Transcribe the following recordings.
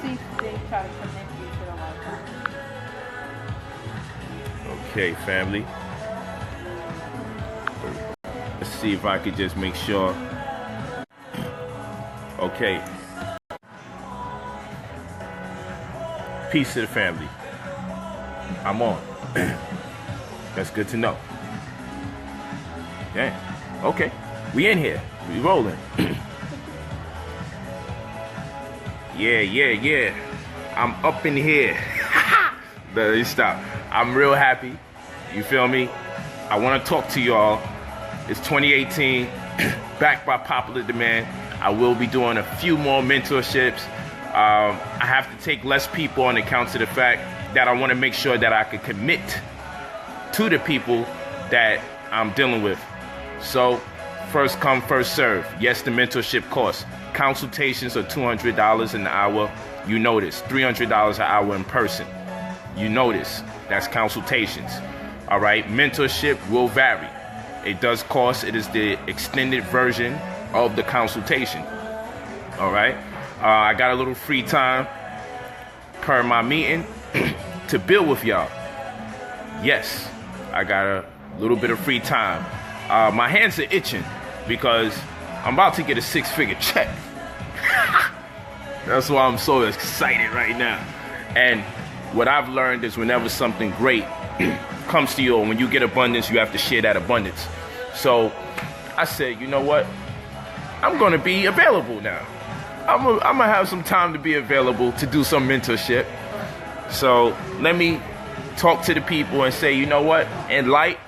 see if they try to connect you to the Wi-Fi. Okay, family. Let's see if I could just make sure. Okay. Peace to the family. I'm on. That's good to know. Yeah. Okay. We in here. We rolling. Yeah. I'm up in here. Let me stop. I'm real happy. You feel me? I want to talk to y'all. It's 2018. Backed by popular demand. I will be doing a few more mentorships. I have to take less people on account of the fact that I want to make sure that I can commit to the people that I'm dealing with. So, first come, first serve. Yes, the mentorship costs. Consultations are $200 an hour. You notice, $300 an hour in person. You notice, that's consultations. All right, mentorship will vary. It does cost. It is the extended version of the consultation. All right, I got a little free time per my meeting to build with y'all. Yes, I got a little bit of free time. My hands are itching because I'm about to get a 6-figure check. That's why I'm so excited right now. And what I've learned is whenever something great comes to you, or when you get abundance, you have to share that abundance. So I said, you know what? I'm going to be available now. I'm going to have some time to be available to do some mentorship. So let me talk to the people and say, you know what? In light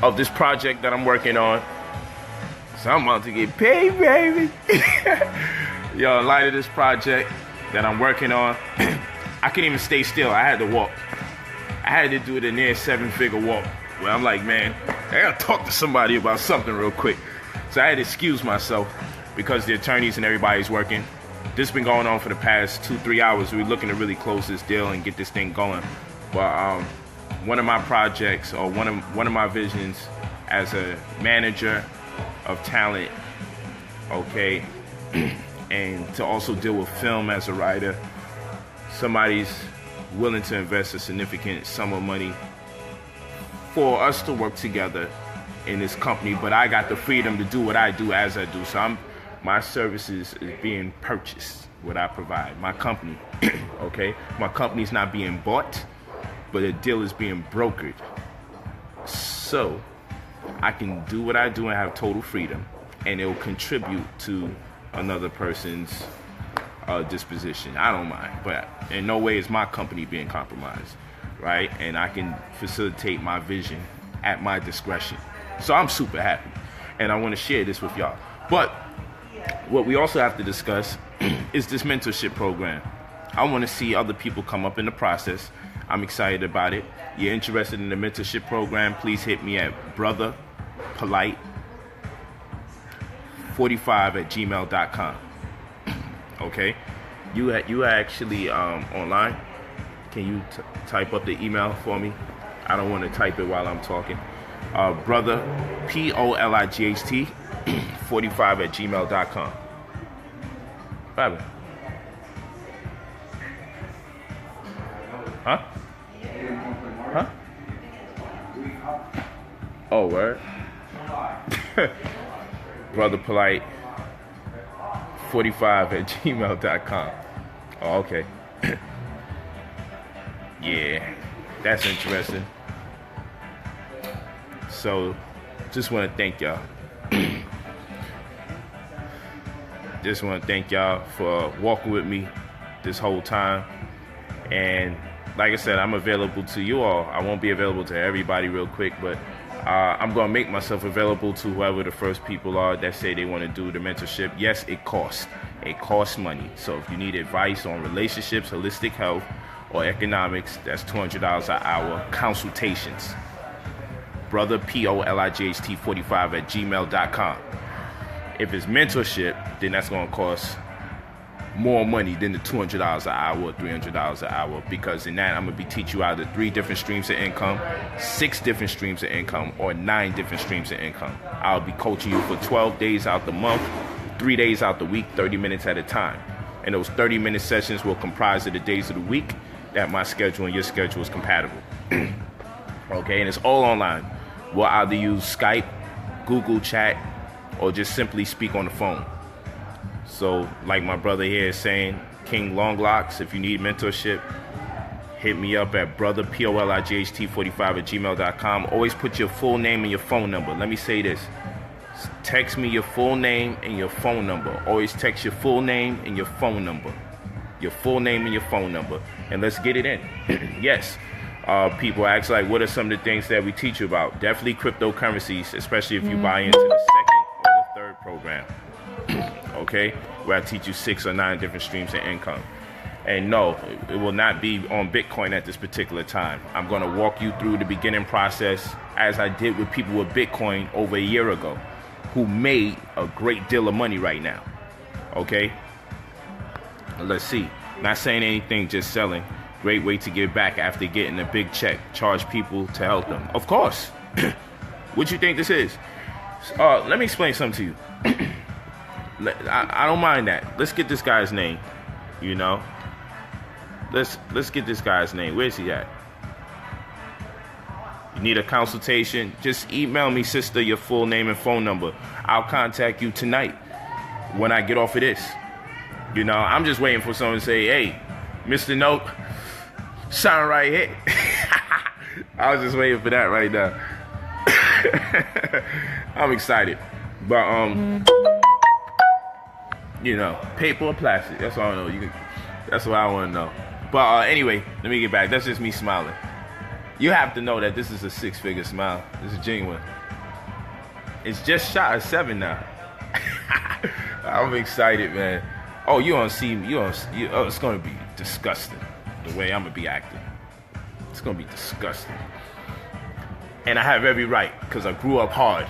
of this project that I'm working on, so I'm about to get paid, baby. Yo, in light of this project that I'm working on, I couldn't even stay still. I had to walk. I had to do the near 7-figure walk where I'm like, man, I gotta talk to somebody about something real quick. So I had to excuse myself because the attorneys and everybody's working. This has been going on for the past 2-3 hours. We're looking to really close this deal and get this thing going. But one of my projects, or one of my visions as a manager of talent, okay, and to also deal with film as a writer, somebody's willing to invest a significant sum of money for us to work together in this company, but I got the freedom to do what I do as I do. So my services is being purchased, what I provide. My company, okay? My company's not being bought, but a deal is being brokered. So I can do what I do and have total freedom, and it will contribute to another person's disposition. I don't mind, but in no way is my company being compromised, right? And I can facilitate my vision at my discretion. So I'm super happy, and I want to share this with y'all. But what we also have to discuss is this mentorship program. I want to see other people come up in the process. I'm excited about it. You're interested in the mentorship program, please hit me at Brother Polight 45@gmail.com. Okay, you actually online. Can you type up the email for me? I don't want to type it while I'm talking. Brother POLIGHT 45@gmail.com. What happened? Huh? Huh? Oh, word? Brother Polight 45@gmail.com. Oh, okay. Yeah, that's interesting. So, just want to thank y'all. Just want to thank y'all for walking with me this whole time. And like I said, I'm available to you all. I won't be available to everybody real quick, but I'm going to make myself available to whoever the first people are that say they want to do the mentorship. Yes, it costs. It costs money. So if you need advice on relationships, holistic health, or economics, that's $200 an hour. Consultations. Brother POLIGHT 45@gmail.com. If it's mentorship, then that's going to cost more money than the $200 an hour or $300 an hour, because in that I'm going to be teaching you either 3 different streams of income, 6 different streams of income, or 9 different streams of income. I'll be coaching you for 12 days out the month, 3 days out the week, 30 minutes at a time. And those 30-minute sessions will comprise of the days of the week that my schedule and your schedule is compatible. Okay, and it's all online. We'll either use Skype, Google Chat, or just simply speak on the phone. So, like my brother here is saying, King Longlocks, if you need mentorship, hit me up at brotherpolight45@gmail.com. Always put your full name and your phone number. Let me say this. Text me your full name and your phone number. Always text your full name and your phone number. Your full name and your phone number. And let's get it in. Yes. People ask, like, what are some of the things that we teach you about? Definitely cryptocurrencies, especially if you buy into the second or the third program. Okay? Where I teach you 6 or 9 different streams of income. And no, it will not be on Bitcoin at this particular time. I'm going to walk you through the beginning process as I did with people with Bitcoin over a year ago who made a great deal of money right now. Okay? Let's see. Not saying anything, just selling. Great way to give back after getting a big check. Charge people to help them. Of course. What you think this is? Let me explain something to you. I don't mind that. Let's get this guy's name. You know? Let's get this guy's name. Where's he at? You need a consultation? Just email me, sister, your full name and phone number. I'll contact you tonight when I get off of this. You know, I'm just waiting for someone to say, hey, Mr. Note, sign right here. I was just waiting for that right now. I'm excited. But, you know, paper or plastic, that's all I know. That's what I want to know. But anyway, let me get back. That's just me smiling. You have to know that this is a 6-figure smile. This is genuine. It's just shot of 7 now. I'm excited, man. Oh, you don't see me. Oh, it's going to be disgusting the way I'm going to be acting. It's going to be disgusting. And I have every right because I grew up hard.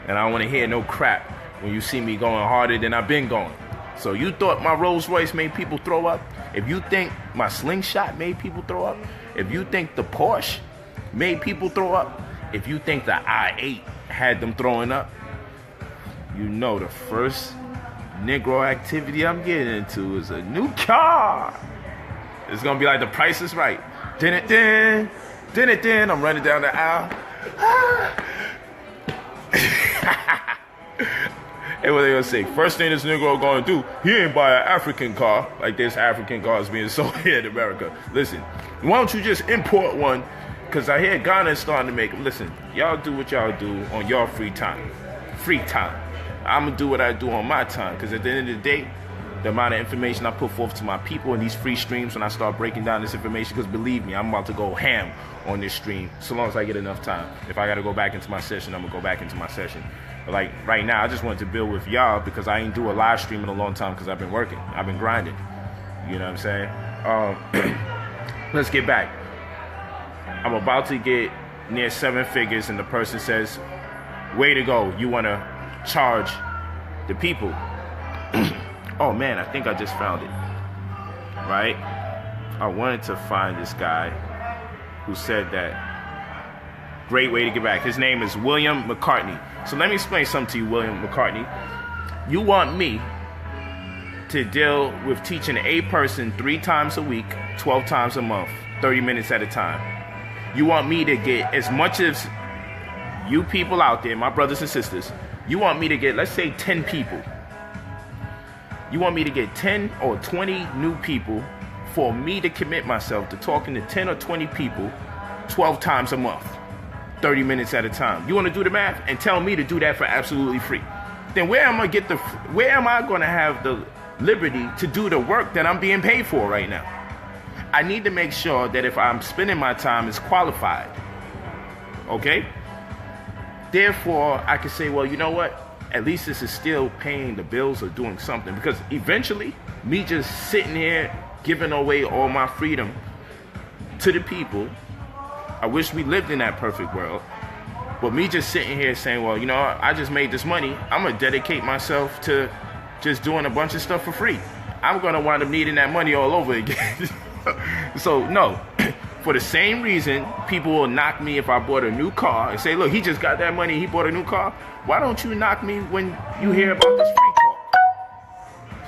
And I don't want to hear no crap when you see me going harder than I've been going. So you thought my Rolls Royce made people throw up? If you think my slingshot made people throw up, if you think the Porsche made people throw up, if you think the I-8 had them throwing up, you know the first Negro activity I'm getting into is a new car. It's going to be like The Price is Right. Din-it-din, din-it-din. I'm running down the aisle. And what they gonna say? First thing this Negro gonna do, he ain't buy an African car. Like this African cars being sold here in America. Listen, why don't you just import one? Because I hear Ghana is starting to make them. Listen, y'all do what y'all do on your free time. Free time. I'm gonna do what I do on my time. Because at the end of the day, the amount of information I put forth to my people in these free streams when I start breaking down this information, because believe me, I'm about to go ham on this stream so long as I get enough time. If I gotta go back into my session, I'm gonna go back into my session. But like right now, I just wanted to build with y'all because I ain't do a live stream in a long time because I've been working. I've been grinding. You know what I'm saying? Let's get back. I'm about to get near 7 figures and the person says, way to go. You want to charge the people. Oh man, I think I just found it. Right? I wanted to find this guy who said that. Great way to get back. His name is William McCartney. So let me explain something to you, William McCartney. You want me to deal with teaching a person 3 times a week, 12 times a month, 30 minutes at a time. You want me to get as much as you people out there, my brothers and sisters, you want me to get, let's say 10 people. You want me to get 10 or 20 new people for me to commit myself to talking to 10 or 20 people 12 times a month. 30 minutes at a time. You want to do the math and tell me to do that for absolutely free? Then where am I going to have the liberty to do the work that I'm being paid for right now? I need to make sure that if I'm spending my time, it's qualified. Okay? Therefore, I can say, well, you know what? At least this is still paying the bills or doing something. Because eventually, me just sitting here giving away all my freedom to the people, I wish we lived in that perfect world. But me just sitting here saying, well, you know, I just made this money. I'm going to dedicate myself to just doing a bunch of stuff for free. I'm going to wind up needing that money all over again. So, no. For the same reason, people will knock me if I bought a new car and say, look, he just got that money. He bought a new car. Why don't you knock me when you hear about this free talk?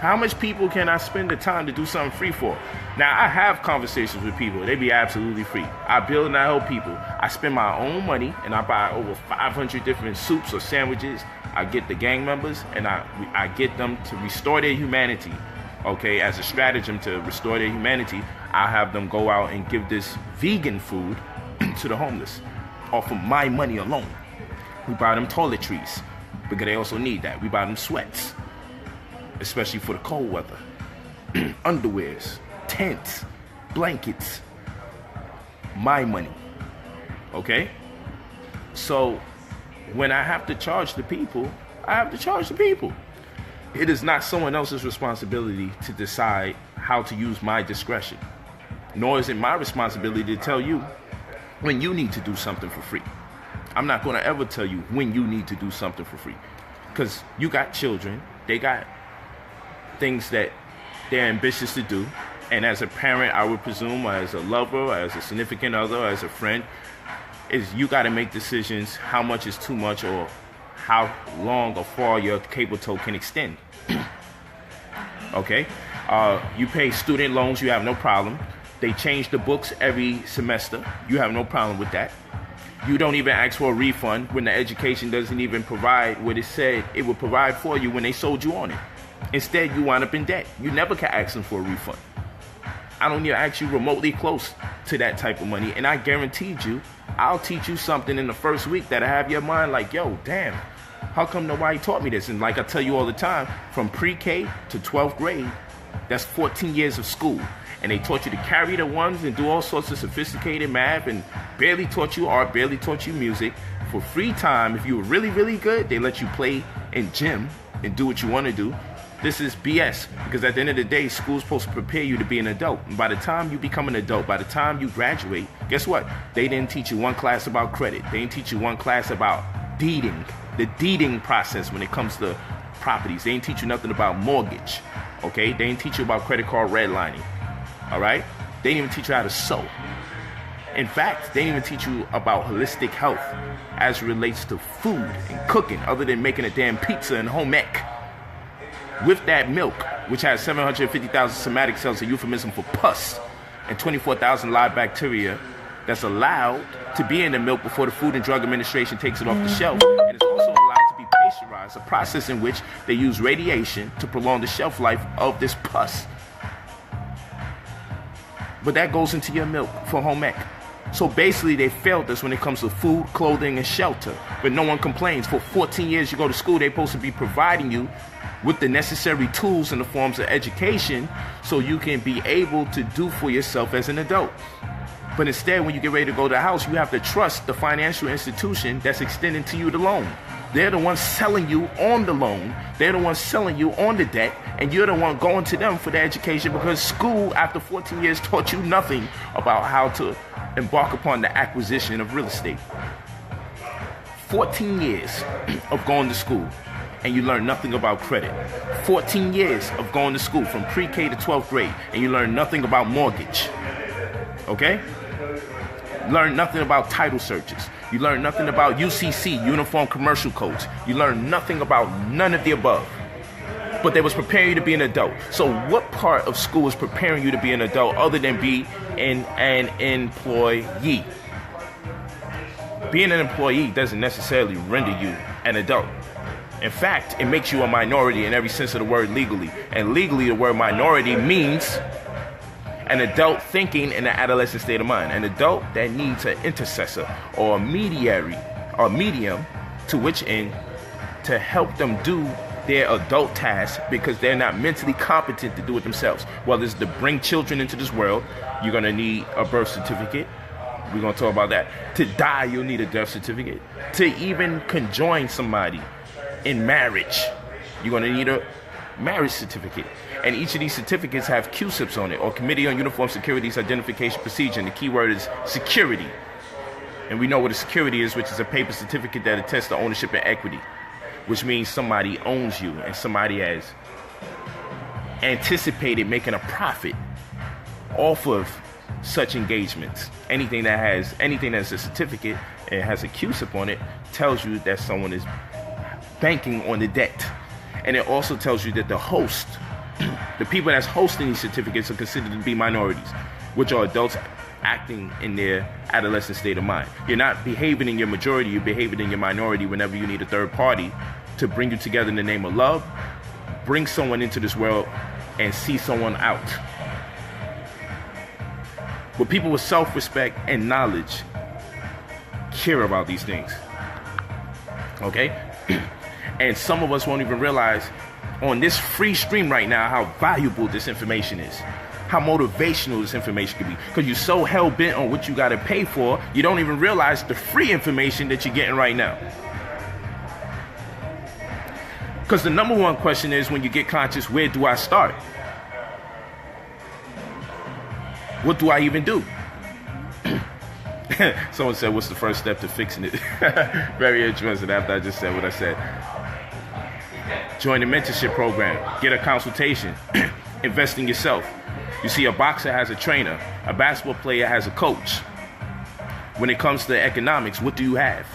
How much people can I spend the time to do something free for? Now, I have conversations with people. They be absolutely free. I build and I help people. I spend my own money and I buy over 500 different soups or sandwiches. I get the gang members and I get them to restore their humanity. Okay, as a stratagem to restore their humanity, I have them go out and give this vegan food to the homeless off of my money alone. We buy them toiletries because they also need that. We buy them sweats, especially for the cold weather. Underwears, tents, blankets. My money. Okay? So when I have to charge the people, I have to charge the people. It is not someone else's responsibility to decide how to use my discretion. Nor is it my responsibility to tell you when you need to do something for free. I'm not going to ever tell you when you need to do something for free. Because you got children. They got things that they're ambitious to do. And as a parent, I would presume, or as a lover, or as a significant other, or as a friend, is you got to make decisions how much is too much or how long or far your cable tow can extend. Okay? You pay student loans, you have no problem. They change the books every semester. You have no problem with that. You don't even ask for a refund when the education doesn't even provide what it said it would provide for you when they sold you on it. Instead, you wind up in debt. You never can ask them for a refund. I don't even ask you remotely close to that type of money. And I guaranteed you, I'll teach you something in the first week that'll have your mind like, yo, damn, how come nobody taught me this? And like I tell you all the time, from pre-K to 12th grade, that's 14 years of school. And they taught you to carry the ones and do all sorts of sophisticated math and barely taught you art, barely taught you music. For free time, if you were really, really good, they let you play in gym and do what you want to do. This is BS, because at the end of the day, school's supposed to prepare you to be an adult. And by the time you become an adult, by the time you graduate, guess what? They didn't teach you one class about credit. They didn't teach you one class about deeding, the deeding process when it comes to properties. They didn't teach you nothing about mortgage, okay? They didn't teach you about credit card redlining, all right? They didn't even teach you how to sew. In fact, they didn't even teach you about holistic health as it relates to food and cooking, other than making a damn pizza and home ec. With that milk, which has 750,000 somatic cells, a euphemism for pus, and 24,000 live bacteria that's allowed to be in the milk before the Food and Drug Administration takes it off the shelf. And it's also allowed to be pasteurized, a process in which they use radiation to prolong the shelf life of this pus. But that goes into your milk for home ec. So basically, they failed us when it comes to food, clothing, and shelter. But no one complains. For 14 years you go to school, they're supposed to be providing you with the necessary tools in the forms of education so you can be able to do for yourself as an adult. But instead, when you get ready to go to the house, you have to trust the financial institution that's extending to you the loan. They're the ones selling you on the loan. They're the ones selling you on the debt. And you're the one going to them for the education because school, after 14 years, taught you nothing about how to embark upon the acquisition of real estate. 14 years of going to school and you learn nothing about credit. 14 years of going to school from pre-K to 12th grade and you learn nothing about mortgage. Okay? Learn nothing about title searches. You learn nothing about UCC, Uniform Commercial Codes. You learn nothing about none of the above. But they was preparing you to be an adult. So what part of school is preparing you to be an adult other than be an employee? Being an employee doesn't necessarily render you an adult. In fact, it makes you a minority in every sense of the word legally. And legally, the word minority means an adult thinking in an adolescent state of mind. An adult that needs an intercessor or a mediary or medium to which end to help them do their adult tasks because they're not mentally competent to do it themselves. Whether it's to bring children into this world, you're going to need a birth certificate. We're going to talk about that. To die, you'll need a death certificate. To even conjoin somebody in marriage, you're going to need a marriage certificate. And each of these certificates have QSIPs on it, or Committee on Uniform Securities Identification Procedure, and the key word is security. And we know what a security is, which is a paper certificate that attests to ownership and equity, which means somebody owns you and somebody has anticipated making a profit off of such engagements. Anything that's a certificate and has a QSIP on it tells you that someone is banking on the debt. And it also tells you that the host The people that's hosting these certificates are considered to be minorities, which are adults acting in their adolescent state of mind. You're not behaving in your majority, you're behaving in your minority whenever you need a third party to bring you together in the name of love, bring someone into this world, and see someone out. But people with self-respect and knowledge care about these things. Okay? And some of us won't even realize on this free stream right now how valuable this information is. How motivational this information can be. Because you're so hell-bent on what you got to pay for, you don't even realize the free information that you're getting right now. Because the number one question is, when you get conscious, where do I start? What do I even do? Someone said, what's the first step to fixing it? Very interesting after I just said what I said. Join the mentorship program. Get a consultation. Invest in yourself. You see, a boxer has a trainer. A basketball player has a coach. When it comes to economics, what do you have?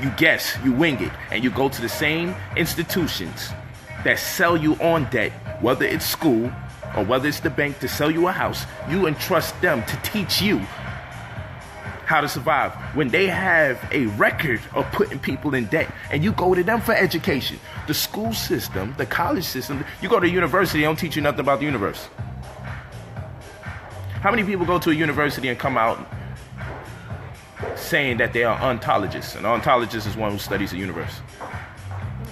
You guess, you wing it, and you go to the same institutions that sell you on debt, whether it's school or whether it's the bank to sell you a house. You entrust them to teach you how to survive when they have a record of putting people in debt, and you go to them for education. The school system, the college system, you go to university, they don't teach you nothing about the universe. How many people go to a university and come out saying that they are ontologists? An ontologist is one who studies the universe.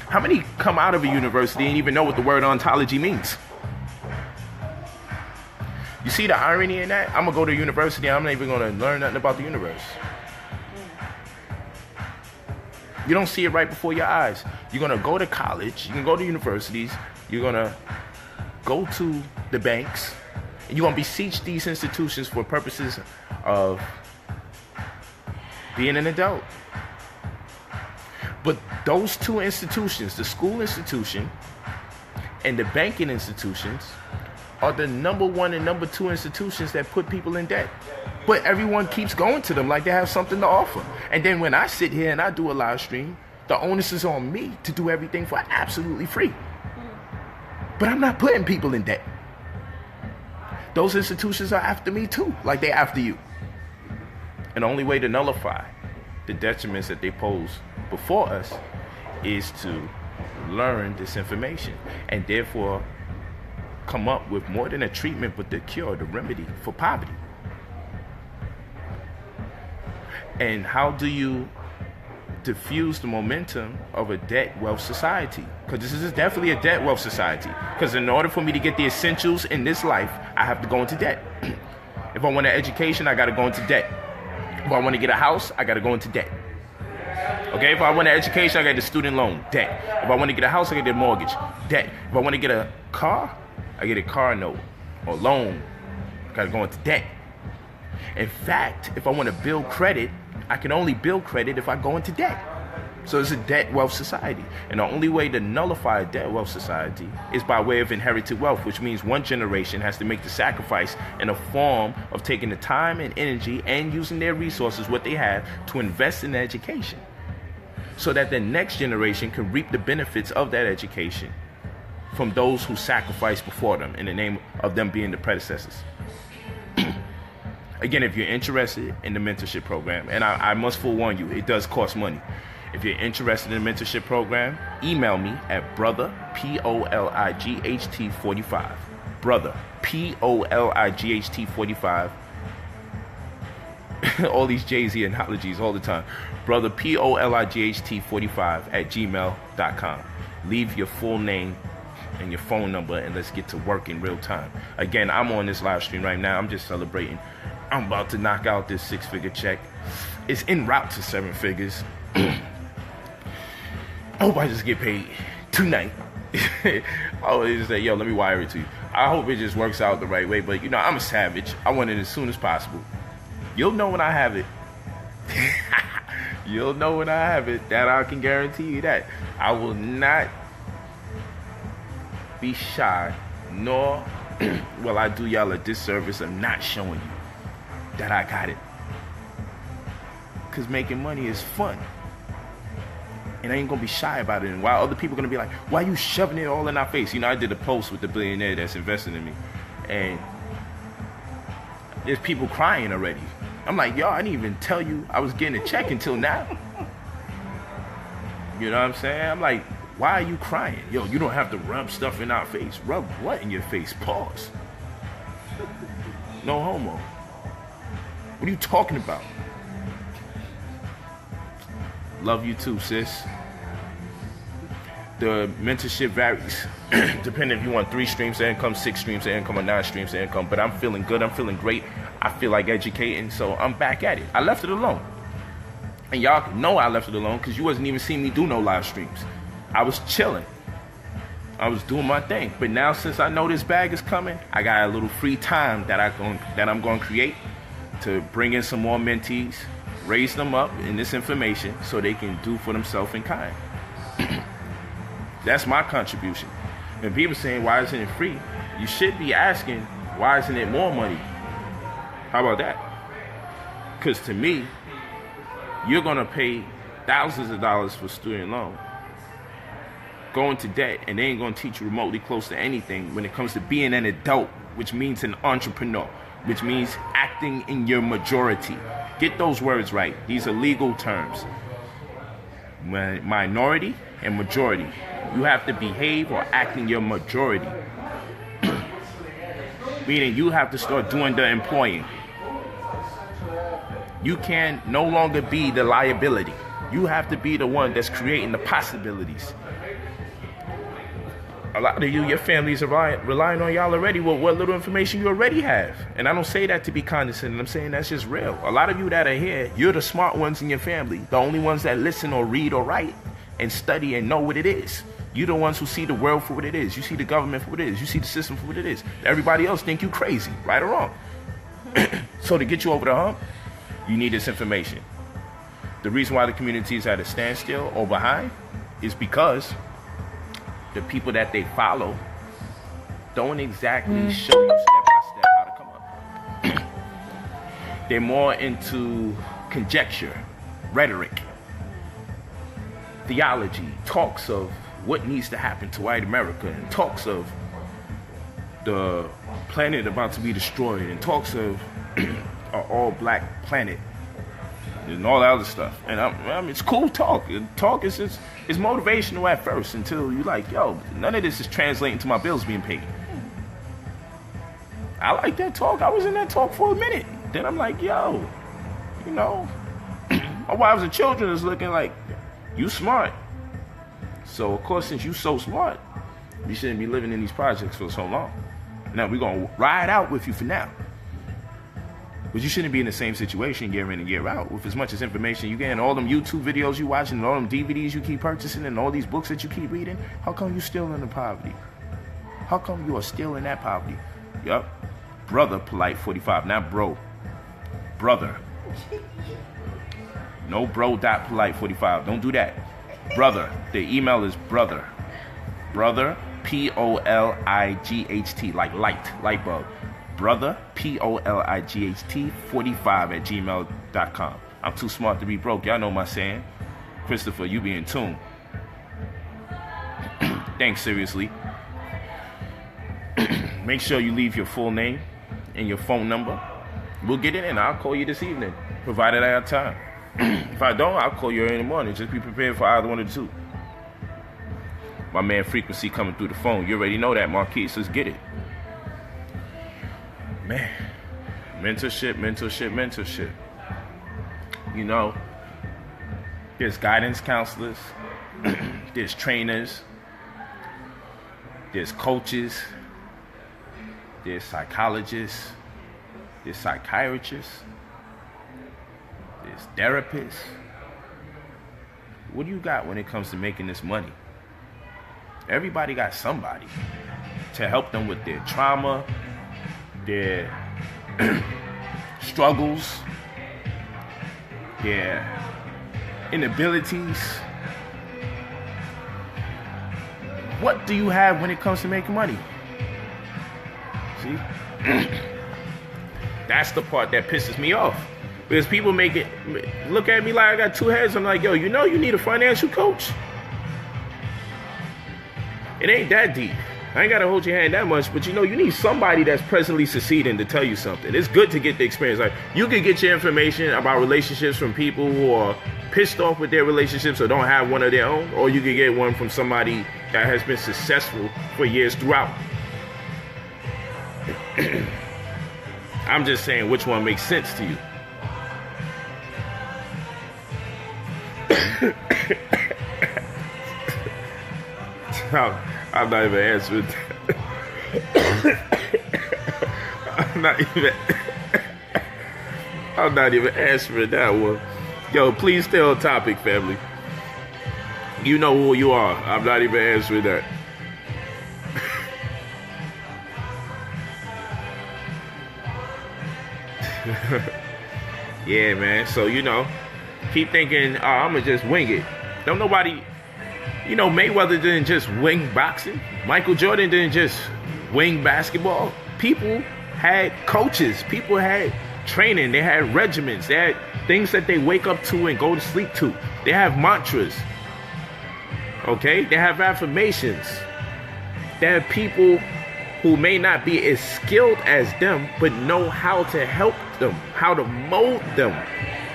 How many come out of a university and even know what the word ontology means? You see the irony in that? I'm going to go to university and I'm not even going to learn nothing about the universe. You don't see it right before your eyes. You're going to go to college, you can go to universities, you're going to go to the banks, and you're going to beseech these institutions for purposes of being an adult. But those two institutions, the school institution and the banking institutions, are the number one and number two institutions that put people in debt. But everyone keeps going to them like they have something to offer. And then when I sit here and I do a live stream, the onus is on me to do everything for absolutely free. But I'm not putting people in debt. Those institutions are after me too, like they're after you. And the only way to nullify the detriments that they pose before us is to learn this information, and therefore come up with more than a treatment, but the cure, the remedy for poverty. And how do you diffuse the momentum of a debt wealth society? Because this is definitely a debt wealth society. Because in order for me to get the essentials in this life, I have to go into debt. If I want an education, I got to go into debt. If I want to get a house, I got to go into debt. Okay, if I want an education, I got the student loan, debt. If I want to get a house, I get a mortgage, debt. If I want to get a car, I get a car note or loan. I got to go into debt. In fact, if I want to build credit, I can only build credit if I go into debt. So it's a debt wealth society. And the only way to nullify a debt wealth society is by way of inherited wealth, which means one generation has to make the sacrifice in a form of taking the time and energy and using their resources, what they have, to invest in education, so that the next generation can reap the benefits of that education from those who sacrificed before them in the name of them being the predecessors. Again, if you're interested in the mentorship program, and I must forewarn you, it does cost money. If you're interested in the mentorship program, email me at brother, POLIGHT45. Brother, POLIGHT45. All these Jay-Z analogies all the time. Brother, POLIGHT45 at gmail.com. Leave your full name and your phone number, and let's get to work in real time. Again, I'm on this live stream right now. I'm just celebrating. I'm about to knock out this 6-figure check. It's en route to 7 figures. I hope I just get paid tonight. I always just say, yo, let me wire it to you. I hope it just works out the right way. But, you know, I'm a savage. I want it as soon as possible. You'll know when I have it. You'll know when I have it. That I can guarantee you that. I will not be shy, nor will I do y'all a disservice of not showing you that I got it. Because making money is fun. And I ain't gonna be shy about it. And while other people are gonna be like, why you shoving it all in our face? You know, I did a post with the billionaire that's investing in me. And there's people crying already. I'm like, yo, I didn't even tell you I was getting a check until now. You know what I'm saying? I'm like, why are you crying? Yo, you don't have to rub stuff in our face. Rub what in your face? Pause. No homo. What are you talking about? Love you too, sis. The mentorship varies. Depending if you want 3 streams of income, 6 streams of income, or 9 streams of income. But I'm feeling good. I'm feeling great. I feel like educating, so I'm back at it. I left it alone. And y'all know I left it alone because you wasn't even seeing me do no live streams. I was chilling. I was doing my thing. But now since I know this bag is coming, I got a little free time that I'm going to create to bring in some more mentees, raise them up in this information so they can do for themselves in kind. That's my contribution. And people saying, why isn't it free? You should be asking, why isn't it more money? How about that? Because to me, you're going to pay thousands of dollars for student loan, go into debt, and they ain't going to teach you remotely close to anything when it comes to being an adult, which means an entrepreneur, which means acting in your majority. Get those words right. These are legal terms. Minority and majority. You have to behave or act in your majority. Meaning you have to start doing the employing. You can no longer be the liability. You have to be the one that's creating the possibilities. A lot of you, your families are relying on y'all already with what little information you already have. And I don't say that to be condescending. I'm saying that's just real. A lot of you that are here, you're the smart ones in your family. The only ones that listen or read or write and study and know what it is. You're the ones who see the world for what it is. You see the government for what it is. You see the system for what it is. Everybody else think you crazy, right or wrong. So to get you over the hump, you need this information. The reason why the community is at a standstill or behind is because the people that they follow don't exactly show you step by step how to come up. They're more into conjecture, rhetoric, theology, talks of what needs to happen to white America, and talks of the planet about to be destroyed, and talks of an all-black planet, and all that other stuff. And I mean, it's cool talk. Talk is just, it's motivational at first until you're like, yo, none of this is translating to my bills being paid. I like that talk. I was in that talk for a minute. Then I'm like, yo, you know, my wives and children is looking like, you smart. So, of course, since you so smart, you shouldn't be living in these projects for so long. Now, we're going to ride out with you for now. But you shouldn't be in the same situation year in and year out with as much as information you get and all them YouTube videos you watching and all them DVDs you keep purchasing and all these books that you keep reading. How come you still in the poverty? How come you are still in that poverty? Yup. Brother Polight 45, not bro. Brother. No bro.Polight 45. Don't do that. Brother. The email is brother. Brother, P-O-L-I-G-H-T, like light bulb. Brother, P-O-L-I-G-H-T 45 at gmail.com. I'm too smart to be broke. Y'all know my saying. Christopher, you be in tune. Thanks, seriously. Make sure you leave your full name and your phone number. We'll get it in. I'll call you this evening, provided I have time. If I don't, I'll call you in the morning. Just be prepared for either one of the two. My man Frequency coming through the phone. You already know that, Marquise. Let's get it. Man, mentorship. You know, there's guidance counselors, there's trainers, there's coaches, there's psychologists, there's psychiatrists, there's therapists. What do you got when it comes to making this money? Everybody got somebody to help them with their trauma, their struggles, their inabilities. What do you have when it comes to making money? See? That's the part that pisses me off. Because people look at me like I got two heads. I'm like, yo, you know you need a financial coach? It ain't that deep. I ain't got to hold your hand that much, but you know, you need somebody that's presently succeeding to tell you something. It's good to get the experience. Like, you can get your information about relationships from people who are pissed off with their relationships or don't have one of their own, or you can get one from somebody that has been successful for years throughout. I'm just saying which one makes sense to you. I'm not even answering. I'm not even answering that one. Yo, please stay on topic, family. You know who you are. I'm not even answering that. Yeah, man. So, you know, keep thinking, oh, I'm going to just wing it. Don't nobody... You know, Mayweather didn't just wing boxing. Michael Jordan didn't just wing basketball. People had coaches. People had training. They had regiments. They had things that they wake up to and go to sleep to. They have mantras. Okay? They have affirmations. They have people who may not be as skilled as them, but know how to help them, how to mold them,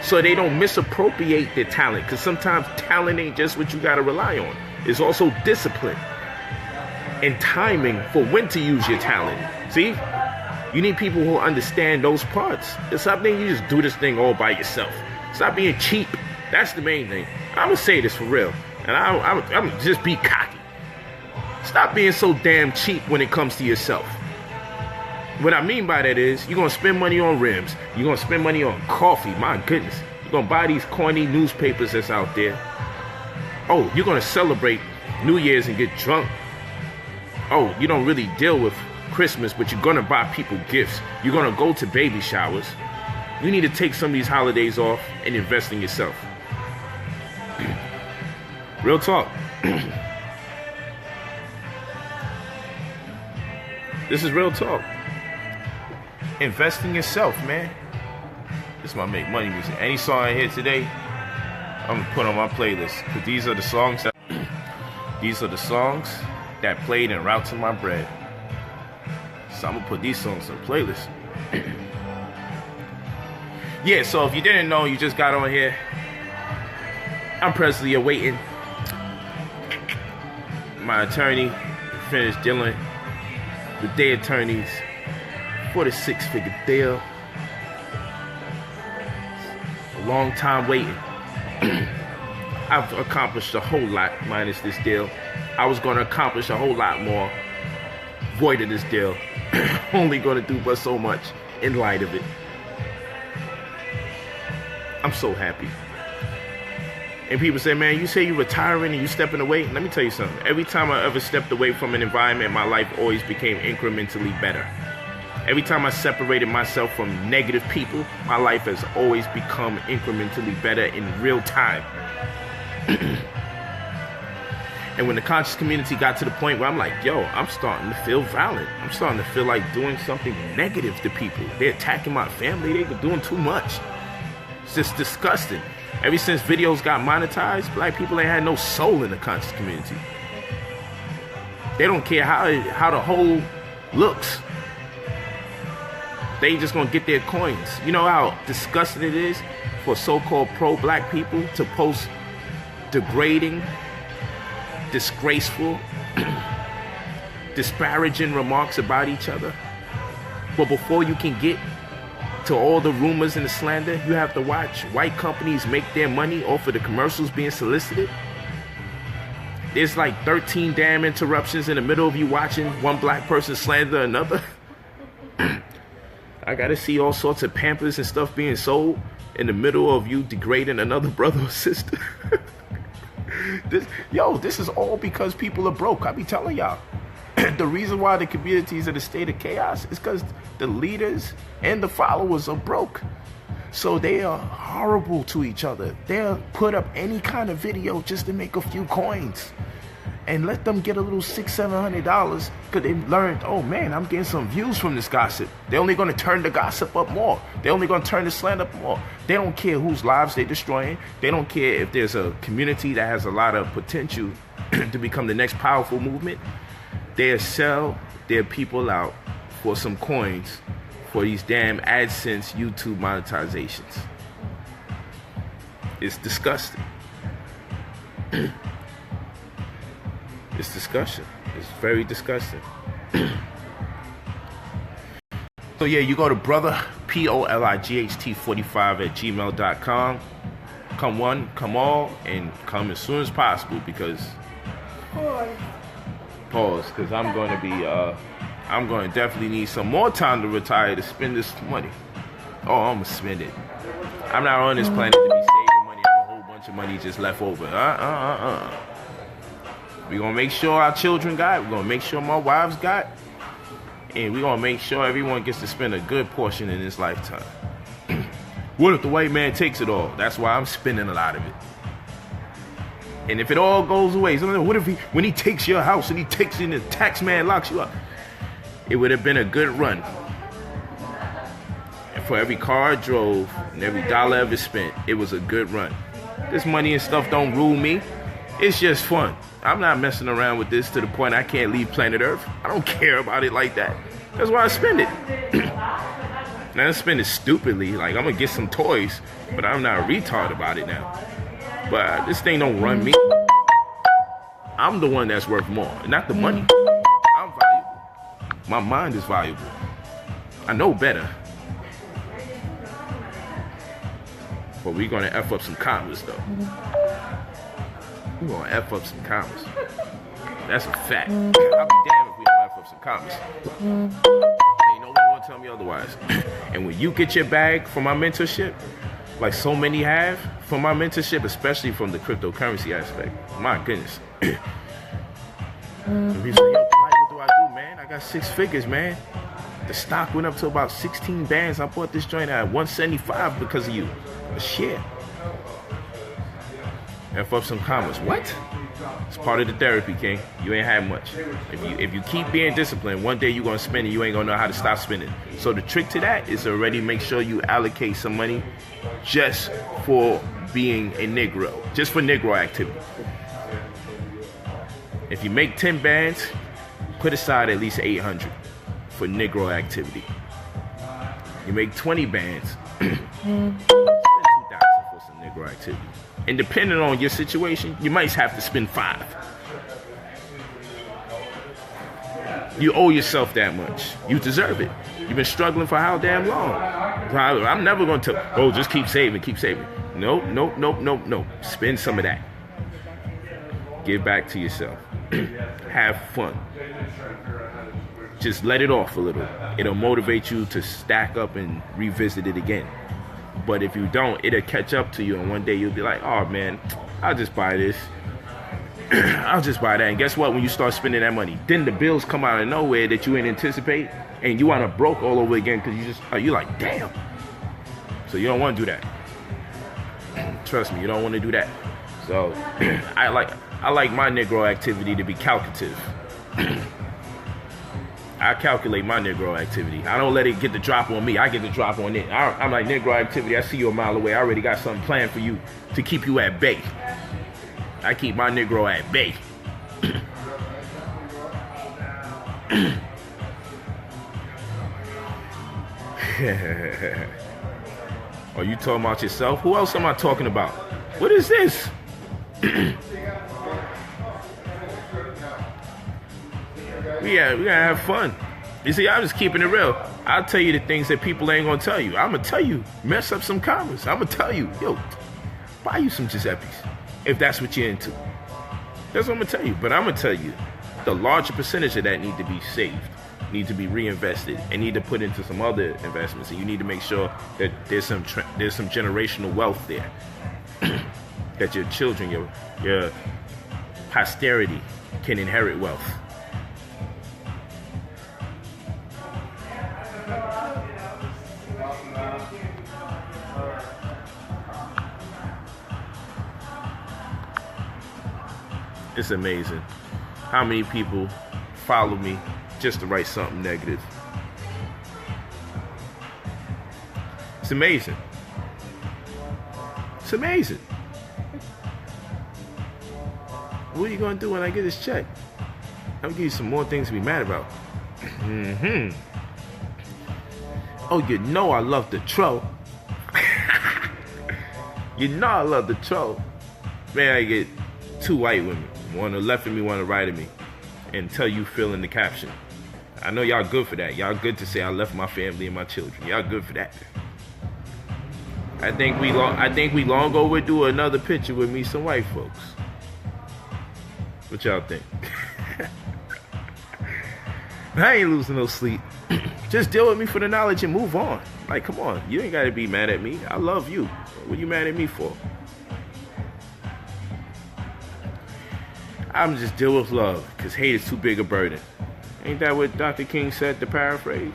so they don't misappropriate their talent. Because sometimes talent ain't just what you got to rely on. It's also discipline and timing for when to use your talent. See? You need people who understand those parts. Stop thinking you just do this thing all by yourself. Stop being cheap. That's the main thing. I'm going to say this for real. And I'm just be cocky. Stop being so damn cheap when it comes to yourself. What I mean by that is, you're going to spend money on rims. You're going to spend money on coffee. My goodness. You're going to buy these corny newspapers that's out there. Oh, you're going to celebrate New Year's and get drunk. Oh, you don't really deal with Christmas, but you're going to buy people gifts. You're going to go to baby showers. You need to take some of these holidays off and invest in yourself. Real talk. This is real talk. Invest in yourself, man. This might make money music. Any song I hear today, I'm gonna put on my playlist. Cause these are the songs that played en route to my bread. So I'm gonna put these songs on the playlist. Yeah, so if you didn't know, you just got on here. I'm presently awaiting my attorney to finish dealing with their attorneys for the 6-figure deal. A long time waiting. I've accomplished a whole lot minus this deal. I was going to accomplish a whole lot more void of this deal. Only going to do but so much in light of it. I'm so happy. And people say, man, you say you're retiring and you stepping away. Let me tell you something. Every time I ever stepped away from an environment, my life always became incrementally better. Every time I separated myself from negative people, my life has always become incrementally better in real time. And when the conscious community got to the point where I'm like, yo, I'm starting to feel violent. I'm starting to feel like doing something negative to people. They're attacking my family. They're doing too much. It's just disgusting. Ever since videos got monetized, black people ain't had no soul in the conscious community. They don't care how the whole looks. They just gonna get their coins. You know how disgusting it is for so-called pro-black people to post degrading, disgraceful, disparaging remarks about each other? But before you can get to all the rumors and the slander, you have to watch white companies make their money off of the commercials being solicited. There's like 13 damn interruptions in the middle of you watching one black person slander another. I gotta see all sorts of pamphlets and stuff being sold in the middle of you degrading another brother or sister. This is all because people are broke. I be telling y'all. The reason why the communities in a state of chaos is because the leaders and the followers are broke. So they are horrible to each other. They'll put up any kind of video just to make a few coins. and let them get a little $600-700 because they learned, oh man, I'm getting some views from this gossip. They're only going to turn the gossip up more. They're only going to turn the slander up more. They don't care whose lives they're destroying. They don't care if there's a community that has a lot of potential to become the next powerful movement. They'll sell their people out for some coins for these damn AdSense YouTube monetizations. It's disgusting. It's disgusting. It's very disgusting. So yeah, you go to brother, POLIGHT45@gmail.com. Come one, come all, and come as soon as possible because pause, because I'm going to definitely need some more time to retire to spend this money. Oh, I'm going to spend it. I'm not on this planet to be saving money. I have a whole bunch of money just left over. We're going to make sure our children got. We're going to make sure my wives got. And we're going to make sure everyone gets to spend a good portion in this lifetime. What if the white man takes it all? That's why I'm spending a lot of it. And if it all goes away, so what if when he takes your house and he takes it and the tax man locks you up? It would have been a good run. And for every car I drove and every dollar ever spent, it was a good run. This money and stuff don't rule me. It's just fun. I'm not messing around with this to the point I can't leave planet Earth. I don't care about it like that. That's why I spend it. Now I spend it stupidly. Like I'm gonna get some toys, but I'm not a retard about it now. But this thing don't run me. I'm the one that's worth more, not the money. I'm valuable. My mind is valuable. I know better. But we're gonna F up some commas though. We're gonna F up some commas. That's a fact. I'll be damned if we don't F up some commas. Ain't no one gonna tell me otherwise. And when you get your bag from my mentorship, like so many have from my mentorship, especially from the cryptocurrency aspect, my goodness. And he's like, yo, what do I do, man? I got 6 figures, man. The stock went up to about 16 bands. I bought this joint at 175 because of you. But shit. F up some commas. What? It's part of the therapy, King. You ain't had much. If you keep being disciplined, one day you're gonna spend it, you ain't gonna know how to stop spending. So the trick to that is to already make sure you allocate some money just for being a Negro. Just for Negro activity. If you make 10 bands, put aside at least 800 for Negro activity. You make 20 bands, spend 2,000 for some Negro activity. And depending on your situation, you might have to spend 5. You owe yourself that much. You deserve it. You've been struggling for how damn long? I'm never going to, just keep saving, keep saving. Nope. Spend some of that. Give back to yourself. Have fun. Just let it off a little. It'll motivate you to stack up and revisit it again. But if you don't, it'll catch up to you, and one day you'll be like, oh man, I'll just buy this. I'll just buy that. And guess what? When you start spending that money, then the bills come out of nowhere that you didn't anticipate, and you want to broke all over again because you're like, damn. So you don't want to do that. Trust me, you don't want to do that. So I like my Negro activity to be calculative. I calculate my Negro activity. I don't let it get the drop on me. I get the drop on it. I'm like, Negro activity, I see you a mile away. I already got something planned for you to keep you at bay. I keep my Negro at bay. Are you talking about yourself? Who else am I talking about? What is this? We gotta have fun. You see, I'm just keeping it real. I'll tell you the things that people ain't gonna tell you. I'm gonna tell you, mess up some commas. I'm gonna tell you, yo, buy you some Giuseppe's if that's what you're into. That's what I'm gonna tell you. But I'm gonna tell you, the larger percentage of that need to be saved, need to be reinvested, and need to put into some other investments. And you need to make sure that there's some generational wealth there, that your children, your posterity can inherit wealth. It's amazing. how many people follow me just to write something negative. It's amazing. It's amazing. What are you gonna do when I get this check? I'm gonna give you some more things to be mad about. Oh, you know I love the troll. You know I love the troll. Man, I get 2 white women, one to the left of me, one to the right of me, and tell you fill in the caption. I know y'all good for that. Y'all good to say I left my family and my children. Y'all good for that. I think we long overdue another picture with me some white folks. What y'all think? I ain't losing no sleep. Just deal with me for the knowledge and move on. Like, come on. You ain't got to be mad at me. I love you. What you mad at me for? I'm just deal with love, because hate is too big a burden. Ain't that what Dr. King said, to paraphrase?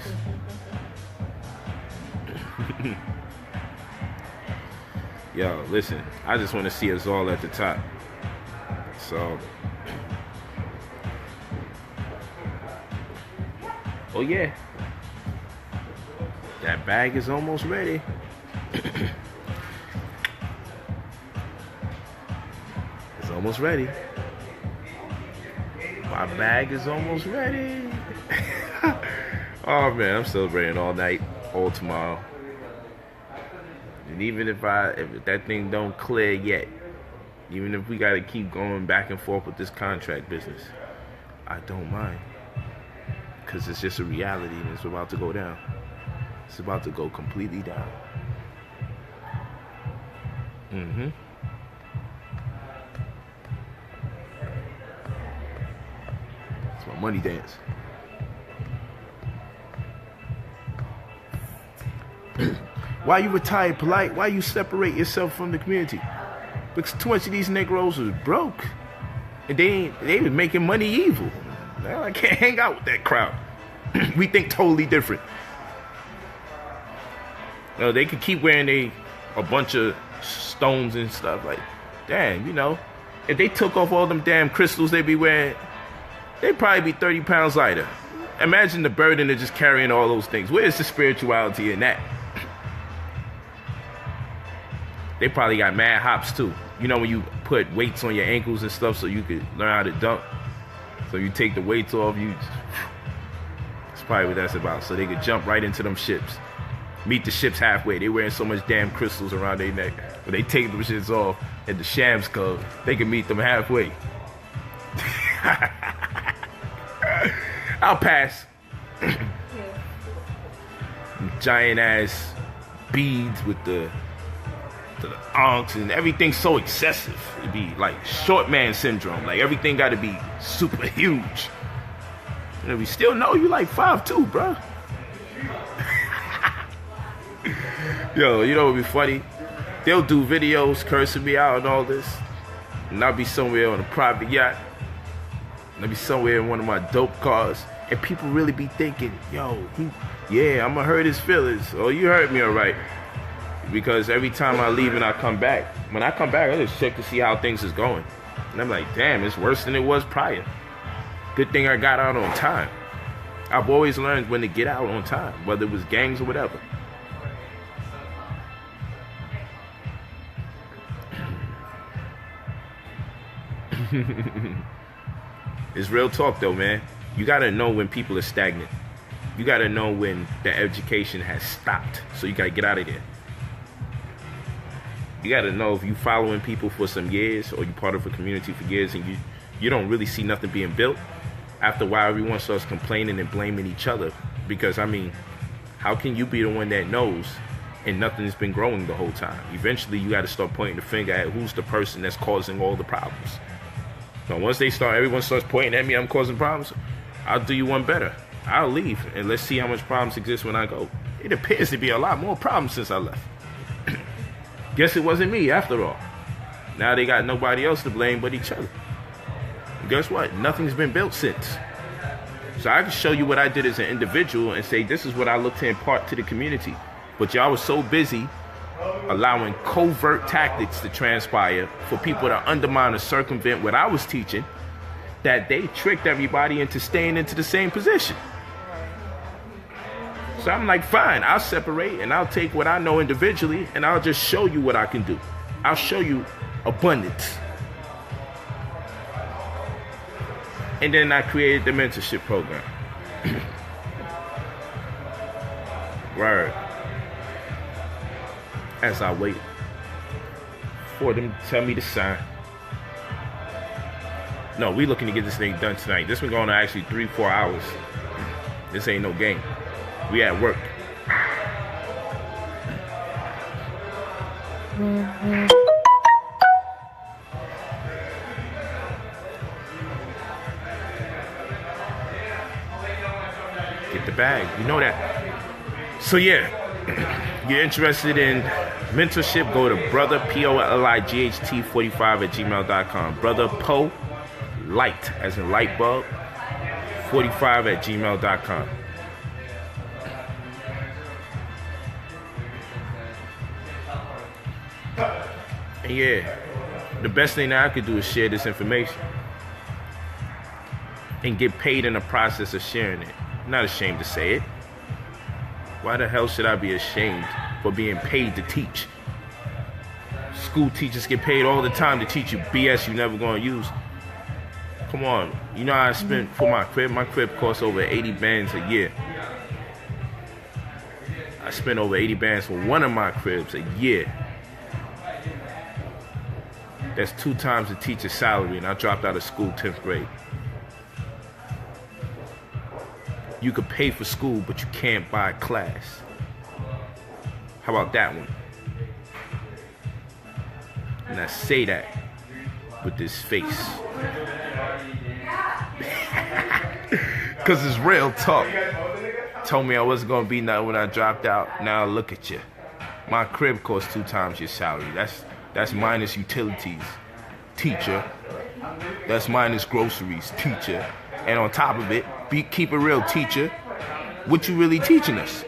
Yo, listen, I just want to see us all at the top. So, oh yeah, that bag is almost ready. It's almost ready. My bag is almost ready. Oh man, I'm celebrating all night, all tomorrow. And even if that thing don't clear yet, even if we gotta keep going back and forth with this contract business, I don't mind. Because it's just a reality and it's about to go down. It's about to go completely down. It's my money dance. Why you retired, Polight? Why you separate yourself from the community? Because too much of these Negroes was broke. And they was making money evil. Now I can't hang out with that crowd. We think totally different. No, they could keep wearing a bunch of stones and stuff. Like, damn, you know, if they took off all them damn crystals they be wearing, they'd probably be 30 pounds lighter. Imagine the burden of just carrying all those things. Where's the spirituality in that? They probably got mad hops too. You know, when you put weights on your ankles and stuff so you could learn how to dunk. So you take the weights off, it's probably what that's about. So they could jump right into them ships. Meet the ships halfway. They wearing so much damn crystals around their neck. When they take them shits off at the Shams Club, they can meet them halfway. I'll pass. Giant ass beads with the ankhs and everything's so excessive. It'd be like short man syndrome. Like everything got to be super huge. And we still know you like 5'2", bro. Yo, you know what would be funny? They'll do videos cursing me out and all this, and I'll be somewhere on a private yacht. I'll be somewhere in one of my dope cars, and people really be thinking, yo, I'm gonna hurt his feelings. Oh, you hurt me, all right. Because every time I leave and I come back, when I come back, I just check to see how things is going. And I'm like, damn, it's worse than it was prior. Good thing I got out on time. I've always learned when to get out on time, whether it was gangs or whatever. It's real talk though, man. You gotta know when people are stagnant. You gotta know when the education has stopped. So you gotta get out of there. You gotta know if you following people for some years or you part of a community for years and you don't really see nothing being built. After a while, everyone starts complaining and blaming each other. Because, I mean, how can you be the one that knows and nothing's been growing the whole time? Eventually, you got to start pointing the finger at who's the person that's causing all the problems. So once everyone starts pointing at me, I'm causing problems, I'll do you one better. I'll leave, and let's see how much problems exist when I go. It appears to be a lot more problems since I left. Guess it wasn't me, after all. Now they got nobody else to blame but each other. And guess what? Nothing's been built since. So I can show you what I did as an individual and say, this is what I look to impart to the community. But y'all was so busy allowing covert tactics to transpire for people to undermine or circumvent what I was teaching that they tricked everybody into staying into the same position. So I'm like, fine, I'll separate and I'll take what I know individually and I'll just show you what I can do. I'll show you abundance. And then I created the mentorship program. Word. As I wait for them to tell me to sign. No, we looking to get this thing done tonight. This been going on actually 3-4 hours. This ain't no game. We at work. Get the bag. You know that. So yeah, you're interested in mentorship, go to brother, POLIGHT 45 at gmail.com. Brother Polight, as in light bulb, 45 at gmail.com. And yeah, the best thing that I could do is share this information and get paid in the process of sharing it. I'm not ashamed to say it. Why the hell should I be ashamed for being paid to teach? School teachers get paid all the time to teach you BS you never gonna use. Come on, you know how I spent for my crib? My crib costs over 80 bands a year. I spent over 80 bands for one of my cribs a year. That's 2 times the teacher's salary, and I dropped out of school 10th grade. You could pay for school, but you can't buy a class. How about that one? And I say that with this face. Because it's real talk. Told me I wasn't going to be nothing when I dropped out. Now look at you. My crib costs 2 times your salary. That's minus utilities, teacher. That's minus groceries, teacher. And on top of it, keep it real, teacher. What you really teaching us?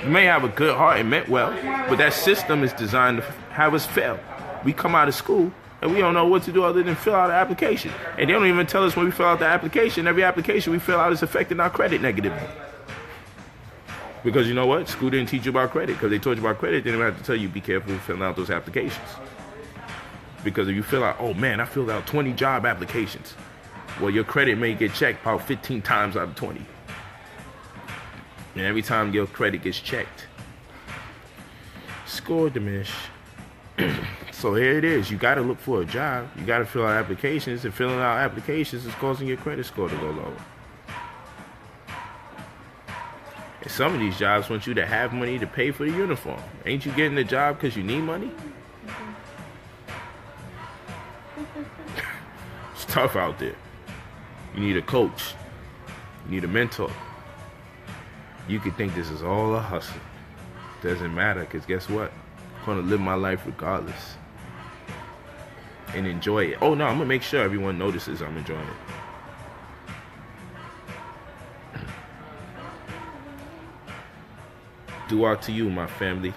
You may have a good heart and meant well, but that system is designed to have us fail. We come out of school and we don't know what to do other than fill out an application. And they don't even tell us when we fill out the application. Every application we fill out is affecting our credit negatively. Because you know what? School didn't teach you about credit. Because they taught you about credit, they didn't have to tell you be careful filling out those applications. Because if you fill out, oh man, I filled out 20 job applications. Well, your credit may get checked about 15 times out of 20. And every time your credit gets checked, score diminish. So here it is. You got to look for a job. You got to fill out applications. And filling out applications is causing your credit score to go lower. And some of these jobs want you to have money to pay for the uniform. Ain't you getting the job because you need money? It's tough out there. You need a coach. You need a mentor. You could think this is all a hustle. Doesn't matter, because guess what? I'm going to live my life regardless. And enjoy it. Oh no, I'm going to make sure everyone notices I'm enjoying it. Dua to you, my family.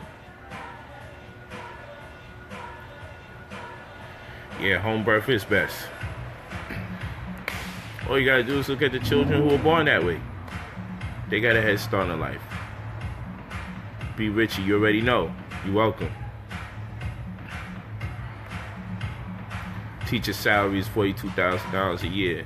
Yeah, home birth is best. All you gotta do is look at the children who were born that way. They got a head start in life. Be Richie, you already know. You're welcome. Teacher salary is $42,000 a year.